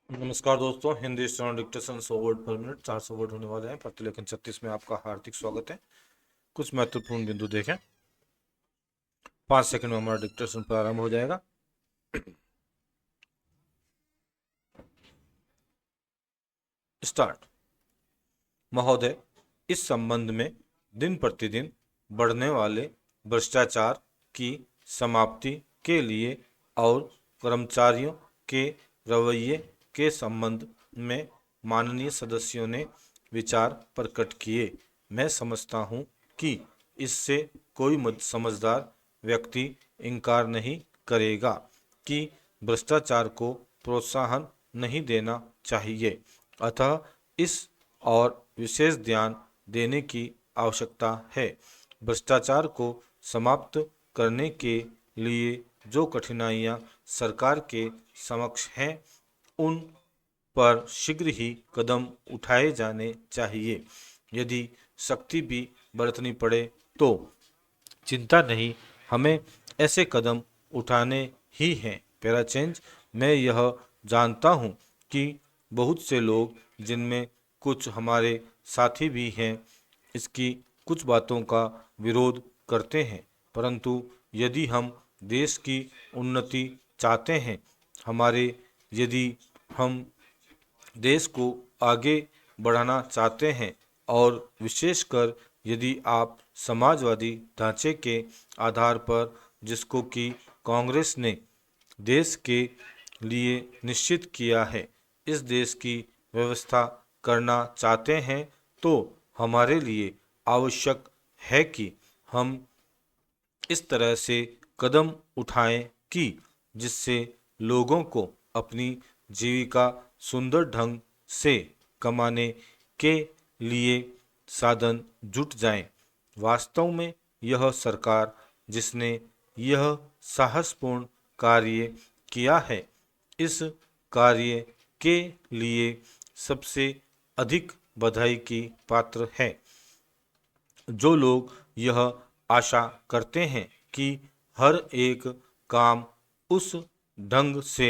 नमस्कार दोस्तों, Hindi standard dictation 100 word पर मिनट 400 वर्ड होने वाले हैं। प्रतिलेखन 36 में आपका हार्दिक स्वागत है। कुछ महत्वपूर्ण बिंदु देखें। 5 सेकंड में हमारा डिक्टेशन प्रारंभ हो जाएगा। स्टार्ट। महोदय, इस संबंध में दिन प्रतिदिन बढ़ने वाले भ्रष्टाचार की समाप्ति के लिए और कर्मचारियों के रवैये के संबंध में माननीय सदस्यों ने विचार प्रकट किए। मैं समझता हूँ कि इससे कोई समझदार व्यक्ति इनकार नहीं करेगा कि भ्रष्टाचार को प्रोत्साहन नहीं देना चाहिए, अतः इस और विशेष ध्यान देने की आवश्यकता है। भ्रष्टाचार को समाप्त करने के लिए जो कठिनाइयां सरकार के समक्ष हैं, उन पर शीघ्र ही कदम उठाए जाने चाहिए। यदि सख्ती भी बरतनी पड़े तो चिंता नहीं, हमें ऐसे कदम उठाने ही हैं। Para change. मैं यह जानता हूँ कि बहुत से लोग, जिनमें कुछ हमारे साथी भी हैं, इसकी कुछ बातों का विरोध करते हैं, परंतु यदि हम देश की उन्नति चाहते हैं, यदि हम देश को आगे बढ़ाना चाहते हैं और विशेषकर यदि आप समाजवादी ढांचे के आधार पर, जिसको कि कांग्रेस ने देश के लिए निश्चित किया है, इस देश की व्यवस्था करना चाहते हैं, तो हमारे लिए आवश्यक है कि हम इस तरह से कदम उठाएं कि जिससे लोगों को अपनी जीविका सुंदर ढंग से कमाने के लिए साधन जुट जाएं। वास्तव में यह सरकार, जिसने यह साहसपूर्ण कार्य किया है, इस कार्य के लिए सबसे अधिक बधाई की पात्र है। जो लोग यह आशा करते हैं कि हर एक काम उस ढंग से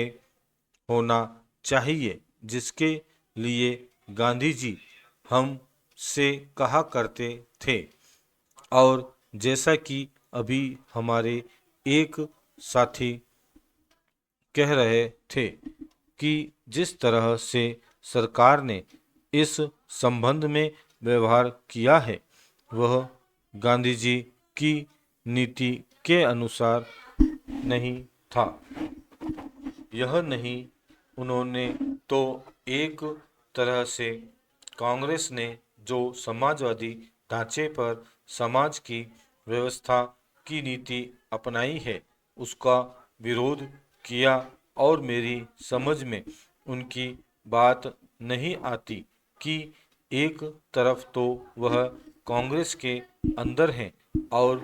होना चाहिए जिसके लिए गांधी जी हम से कहा करते थे, और जैसा कि अभी हमारे एक साथी कह रहे थे कि जिस तरह से सरकार ने इस संबंध में व्यवहार किया है, वह गांधी जी की नीति के अनुसार नहीं था। यह नहीं, उन्होंने तो एक तरह से कांग्रेस ने जो समाजवादी ढांचे पर समाज की व्यवस्था की नीति अपनाई है, उसका विरोध किया, और मेरी समझ में उनकी बात नहीं आती कि एक तरफ तो वह कांग्रेस के अंदर हैं और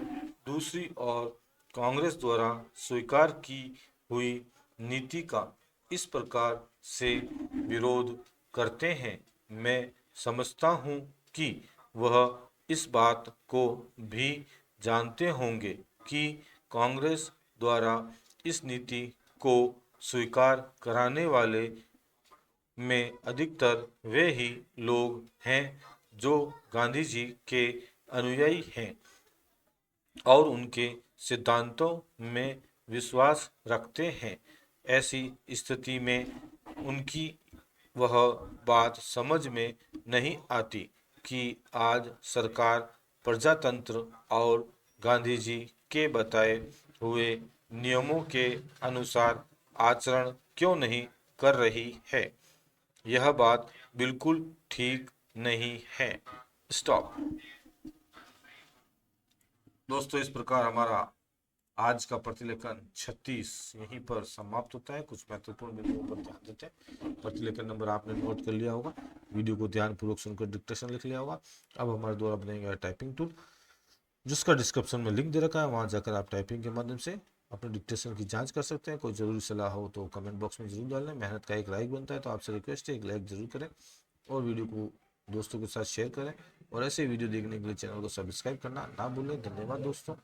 दूसरी ओर कांग्रेस द्वारा स्वीकार की हुई नीति का इस प्रकार से विरोध करते हैं। मैं समझता हूँ कि वह इस बात को भी जानते होंगे कि कांग्रेस द्वारा इस नीति को स्वीकार कराने वाले में अधिकतर वे ही लोग हैं जो गांधी जी के अनुयायी हैं और उनके सिद्धांतों में विश्वास रखते हैं। ऐसी स्थिति में उनकी वह बात समझ में नहीं आती कि आज सरकार प्रजातंत्र और गांधी जी के बताए हुए नियमों के अनुसार आचरण क्यों नहीं कर रही है। यह बात बिल्कुल ठीक नहीं है। स्टॉप। दोस्तों, इस प्रकार हमारा आज का प्रतिलेखन 36 यहीं पर समाप्त होता है। कुछ महत्वपूर्ण बिंदुओं पर ध्यान देते हैं। प्रतिलेखन नंबर आपने नोट कर लिया होगा, वीडियो को ध्यानपूर्वक सुनकर डिक्टेशन लिख लिया होगा। अब हमारे द्वारा बनाया गया टाइपिंग टूल, जिसका डिस्क्रिप्शन में लिंक दे रखा है, वहां जाकर आप टाइपिंग के माध्यम से अपने डिक्टेशन की जांच कर सकते हैं। कोई जरूरी सलाह हो तो कमेंट बॉक्स में जरूर डालें। मेहनत का एक लाइक बनता है, तो आपसे रिक्वेस्ट है एक लाइक जरूर करें और वीडियो को दोस्तों के साथ शेयर करें, और ऐसे वीडियो देखने के लिए चैनल को सब्सक्राइब करना ना भूलें। धन्यवाद दोस्तों।